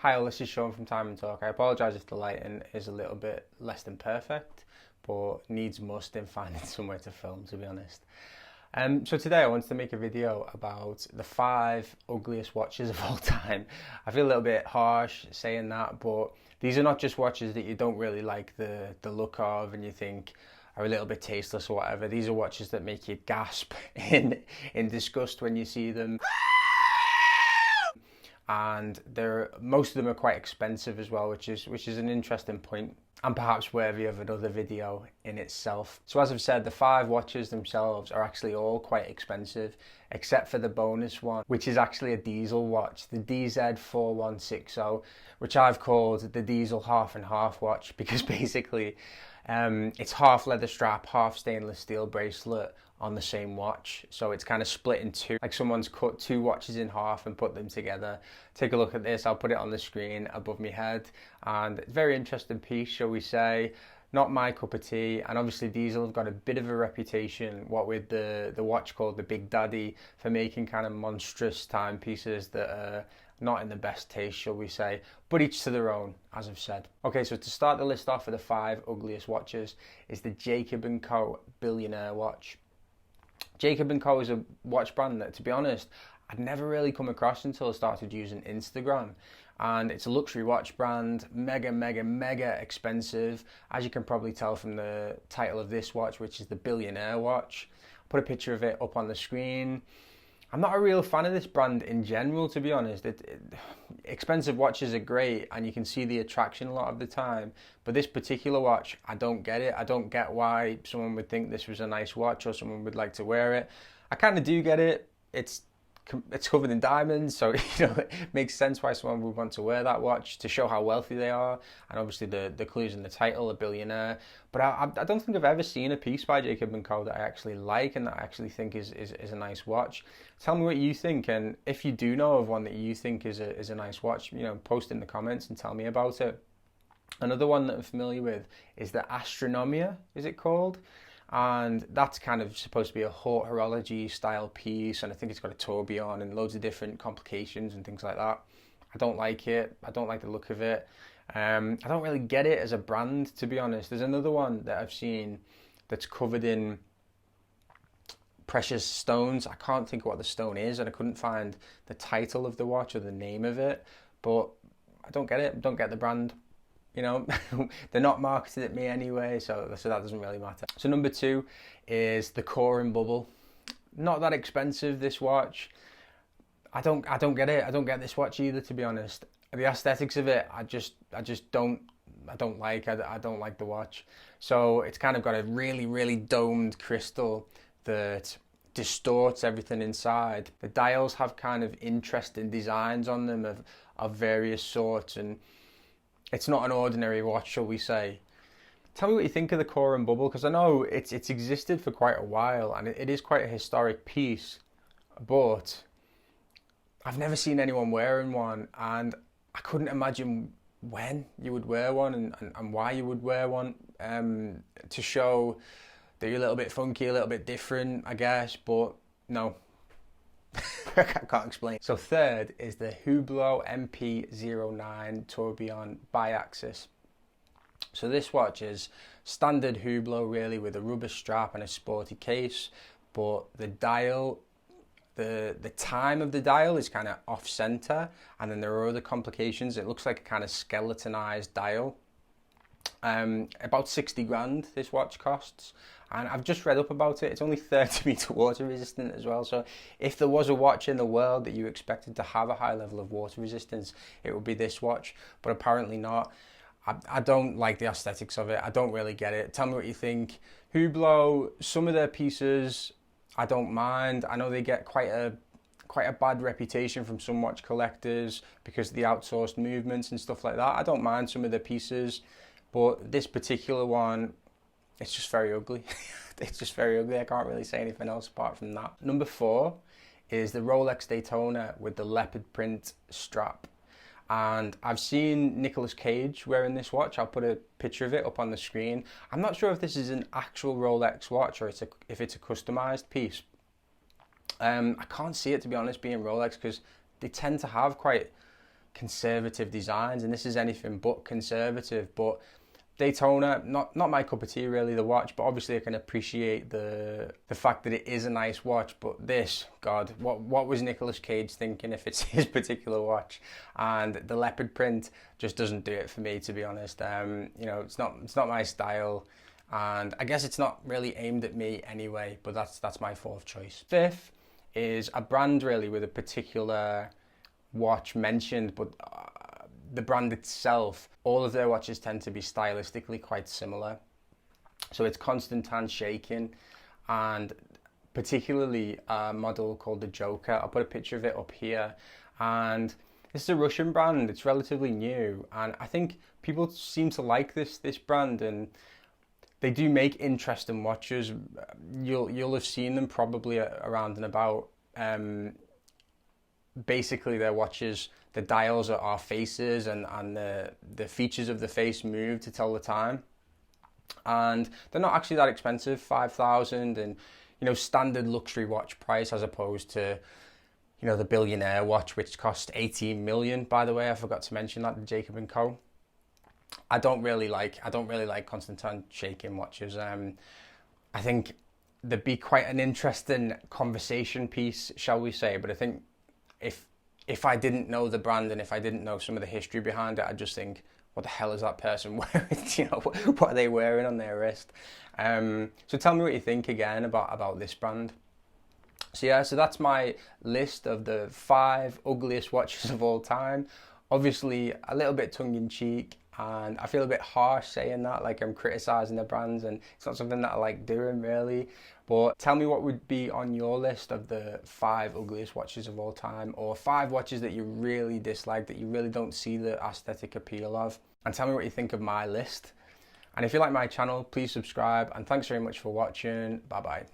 Hi all, this is Sean from Time and Talk. I apologise if the lighting is a little bit less than perfect, but needs must in finding somewhere to film, to be honest. So today I wanted to make a video about the 5 ugliest watches of all time. I feel a little bit harsh saying that, but these are not just watches that you don't really like the look of and you think are a little bit tasteless or whatever. These are watches that make you gasp in disgust when you see them. And most of them are quite expensive as well, which is an interesting point and perhaps worthy of another video in itself. So as I've said, the 5 watches themselves are actually all quite expensive, except for the bonus one, which is actually a diesel watch, the DZ4160, which I've called the diesel half and half watch, because basically it's half leather strap, half stainless steel bracelet on the same watch. So it's kind of split in two, like someone's cut 2 watches in half and put them together. Take a look at this. I'll put it on the screen above my head, and it's a very interesting piece, shall we say. Not my cup of tea, and obviously Diesel have got a bit of a reputation, what with the watch called the Big Daddy, for making kind of monstrous timepieces that are not in the best taste, shall we say, but each to their own, as I've said. Okay, so to start the list off for the 5 ugliest watches is the Jacob & Co. Billionaire watch. Jacob & Co. is a watch brand that, to be honest, I'd never really come across until I started using Instagram. And it's a luxury watch brand, mega expensive, as you can probably tell from the title of this watch, which is the Billionaire watch. I'll put a picture of it up on the screen. I'm not a real fan of this brand in general, to be honest. Expensive watches are great and you can see the attraction a lot of the time, but this particular watch, I don't get it. I don't get why someone would think this was a nice watch or someone would like to wear it. I kind of do get it. It's covered in diamonds, so it makes sense why someone would want to wear that watch to show how wealthy they are, and obviously the clues in the title, a billionaire. But I don't think I've ever seen a piece by Jacob & Co. that I actually like and that I actually think is a nice watch. Tell me what you think, and if you do know of one that you think is a nice watch, post in the comments and tell me about it. Another one that I'm familiar with is the Astronomia, is it called? And that's kind of supposed to be a horology style piece, and I think it's got a tourbillon and loads of different complications and things like that. I don't like it. I don't like the look of it. I don't really get it as a brand, to be honest. There's another one that I've seen that's covered in precious stones. I can't think of what the stone is, and I couldn't find the title of the watch or the name of it, but I don't get it. I don't get the brand. They're not marketed at me anyway, so that doesn't really matter. So number 2 is the Coren Bubble. Not that expensive, this watch. I don't get it. I don't get this watch either, to be honest. The aesthetics of it, I don't like. I don't like the watch. So it's kind of got a really domed crystal that distorts everything inside. The dials have kind of interesting designs on them of various sorts, and it's not an ordinary watch, shall we say. Tell me what you think of the Coren Bubble, because I know it's existed for quite a while and it is quite a historic piece, but I've never seen anyone wearing one, and I couldn't imagine when you would wear one and why you would wear one, to show that you're a little bit funky, a little bit different, I guess, but no. I can't explain. So third is the Hublot MP09 tourbillon bi-axis. So this watch is standard Hublot really, with a rubber strap and a sporty case, but the dial, the time of the dial is kind of off center, and then there are other complications. It looks like a kind of skeletonized dial. About 60 grand this watch costs, and I've just read up about it. It's only 30 meter water resistant as well, so if there was a watch in the world that you expected to have a high level of water resistance, it would be this watch, but apparently not. I don't like the aesthetics of it. I don't really get it. Tell me what you think. Hublot, some of their pieces I don't mind. I know they get quite a bad reputation from some watch collectors because of the outsourced movements and stuff like that. I don't mind some of their pieces, but this particular one, it's just very ugly. It's just very ugly. I can't really say anything else apart from that. Number 4 is the Rolex Daytona with the leopard print strap. And I've seen Nicolas Cage wearing this watch. I'll put a picture of it up on the screen. I'm not sure if this is an actual Rolex watch or if it's a customized piece. I can't see it, to be honest, being Rolex, because they tend to have quite conservative designs, and this is anything but conservative. But Daytona, not my cup of tea really, the watch, but obviously I can appreciate the fact that it is a nice watch. But this, God, what was Nicolas Cage thinking if it's his particular watch? And the leopard print just doesn't do it for me, to be honest. You know, it's not my style, and I guess it's not really aimed at me anyway, but that's my fourth choice. Fifth is a brand really with a particular watch mentioned, but the brand itself, all of their watches tend to be stylistically quite similar. So it's Constantin Shakin, and particularly a model called the Joker. I'll put a picture of it up here. And this is a Russian brand. It's relatively new, and I think people seem to like this brand, and they do make interesting watches. You'll have seen them probably around and about. Basically, their watches, the dials are faces, and the features of the face move to tell the time. And they're not actually that expensive, 5,000, and you know, standard luxury watch price, as opposed to, you know, the Billionaire watch, which cost 18 million. By the way, I forgot to mention that, the Jacob & Co. I don't really like Constantin Shakin watches. I think there'd be quite an interesting conversation piece, shall we say, but I think if I didn't know the brand and if I didn't know some of the history behind it, I'd just think, what the hell is that person wearing? You know, what are they wearing on their wrist? So tell me what you think again about this brand. So yeah, so that's my list of the 5 ugliest watches of all time. Obviously a little bit tongue-in-cheek, and I feel a bit harsh saying that, like I'm criticizing the brands, and it's not something that I like doing really. But tell me what would be on your list of the 5 ugliest watches of all time, or 5 watches that you really dislike, that you really don't see the aesthetic appeal of. And tell me what you think of my list. And if you like my channel, please subscribe, and thanks very much for watching. Bye bye.